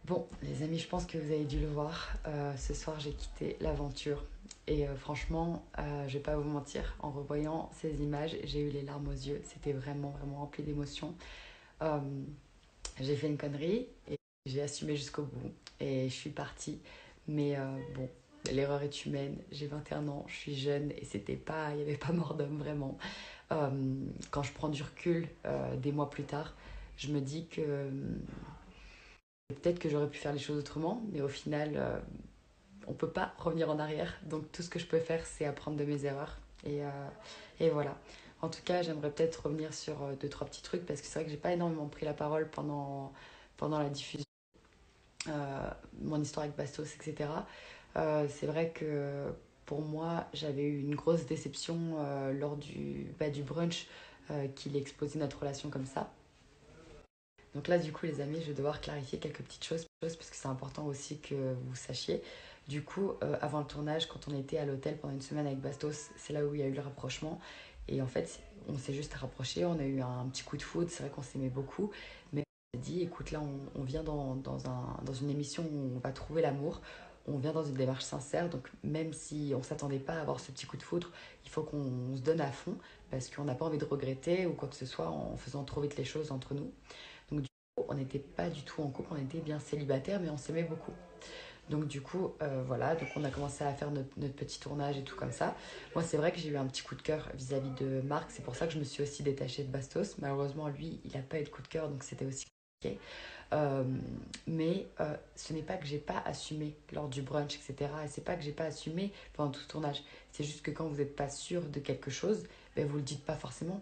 Bon, les amis, je pense que vous avez dû le voir. Ce soir, j'ai quitté l'aventure. Et franchement, je vais pas vous mentir, en revoyant ces images, j'ai eu les larmes aux yeux. C'était vraiment, vraiment rempli d'émotions. Euh, j'ai fait une connerie et j'ai assumé jusqu'au bout. Et je suis partie. Mais bon, l'erreur est humaine. J'ai 21 ans, je suis jeune et c'était pas, il n'y avait pas mort d'homme vraiment. Euh, Quand je prends du recul des mois plus tard, je me dis que peut-être que j'aurais pu faire les choses autrement, mais au final, on peut pas revenir en arrière. Donc tout ce que je peux faire, c'est apprendre de mes erreurs. Et voilà. En tout cas, j'aimerais peut-être revenir sur deux, trois petits trucs parce que c'est vrai que j'ai pas énormément pris la parole pendant la diffusion, mon histoire avec Bastos, etc. C'est vrai que pour moi, j'avais eu une grosse déception lors du brunch qu'il ait exposé notre relation comme ça. Donc là, du coup, les amis, je vais devoir clarifier quelques petites choses parce que c'est important aussi que vous sachiez. Du coup, avant le tournage, quand on était à l'hôtel pendant une semaine avec Bastos, c'est là où il y a eu le rapprochement. Et en fait, on s'est juste rapprochés, on a eu un petit coup de foudre, c'est vrai qu'on s'aimait beaucoup. Mais on s'est dit, écoute, là, on vient dans une émission où on va trouver l'amour. On vient dans une démarche sincère, donc même si on ne s'attendait pas à avoir ce petit coup de foudre, il faut qu'on se donne à fond parce qu'on n'a pas envie de regretter ou quoi que ce soit en faisant trop vite les choses entre nous. Donc du coup, on n'était pas du tout en couple, on était bien célibataires, mais on s'aimait beaucoup. Donc du coup, voilà, donc on a commencé à faire notre petit tournage et tout comme ça. Moi, c'est vrai que j'ai eu un petit coup de cœur vis-à-vis de Marc, c'est pour ça que je me suis aussi détachée de Bastos. Malheureusement, lui, il n'a pas eu de coup de cœur, donc c'était aussi compliqué. Euh, mais ce n'est pas que j'ai pas assumé lors du brunch, etc. Et c'est pas que j'ai pas assumé pendant tout le tournage. C'est juste que quand vous n'êtes pas sûr de quelque chose, ben, vous le dites pas forcément.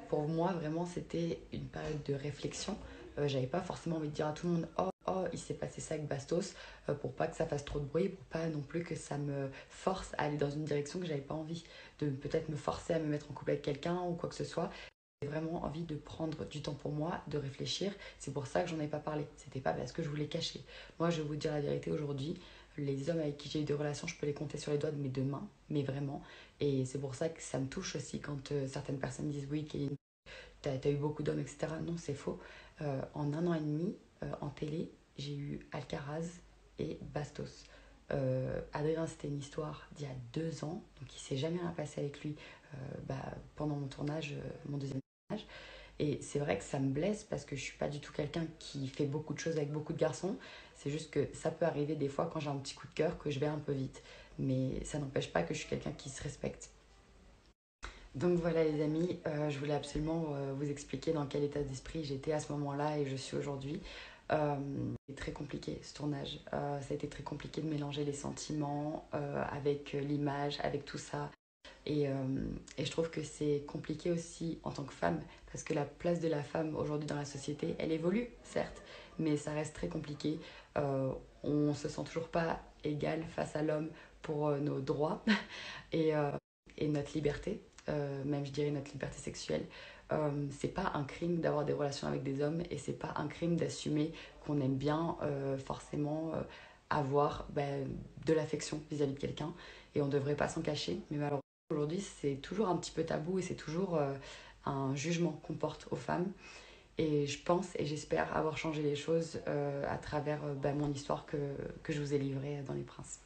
Pour moi, vraiment, c'était une période de réflexion. J'avais pas forcément envie de dire à tout le monde oh, il s'est passé ça avec Bastos, pour pas que ça fasse trop de bruit, pour pas non plus que ça me force à aller dans une direction que j'avais pas envie, de peut-être me forcer à me mettre en couple avec quelqu'un ou quoi que ce soit. J'ai vraiment envie de prendre du temps pour moi, de réfléchir. C'est pour ça que j'en ai pas parlé. C'était pas parce que je voulais cacher. Moi, je vais vous dire la vérité aujourd'hui. Les hommes avec qui j'ai eu des relations, je peux les compter sur les doigts de mes deux mains, mais vraiment. Et c'est pour ça que ça me touche aussi quand certaines personnes disent oui, t'as eu beaucoup d'hommes, etc. Non, c'est faux. En un an et demi, en télé, j'ai eu Alcaraz et Bastos. Adrien, c'était une histoire d'il y a 2 ans, donc il s'est jamais rien passé avec lui pendant mon tournage, mon deuxième tournage. Et c'est vrai que ça me blesse parce que je suis pas du tout quelqu'un qui fait beaucoup de choses avec beaucoup de garçons. C'est juste que ça peut arriver des fois quand j'ai un petit coup de cœur que je vais un peu vite. Mais ça n'empêche pas que je suis quelqu'un qui se respecte. Donc voilà les amis, je voulais absolument vous expliquer dans quel état d'esprit j'étais à ce moment-là et je suis aujourd'hui. C'est très compliqué ce tournage. Ça a été très compliqué de mélanger les sentiments avec l'image, avec tout ça. Et, euh, et je trouve que c'est compliqué aussi en tant que femme parce que la place de la femme aujourd'hui dans la société, elle évolue certes, mais ça reste très compliqué. Euh, on se sent toujours pas égal face à l'homme pour nos droits et, euh, et notre liberté, même je dirais notre liberté sexuelle. C'est pas un crime d'avoir des relations avec des hommes et c'est pas un crime d'assumer qu'on aime bien forcément avoir de l'affection vis-à-vis de quelqu'un et on devrait pas s'en cacher. Mais malheureusement aujourd'hui c'est toujours un petit peu tabou et c'est toujours un jugement qu'on porte aux femmes. Et je pense et j'espère avoir changé les choses à travers mon histoire que je vous ai livrée dans Les Princes.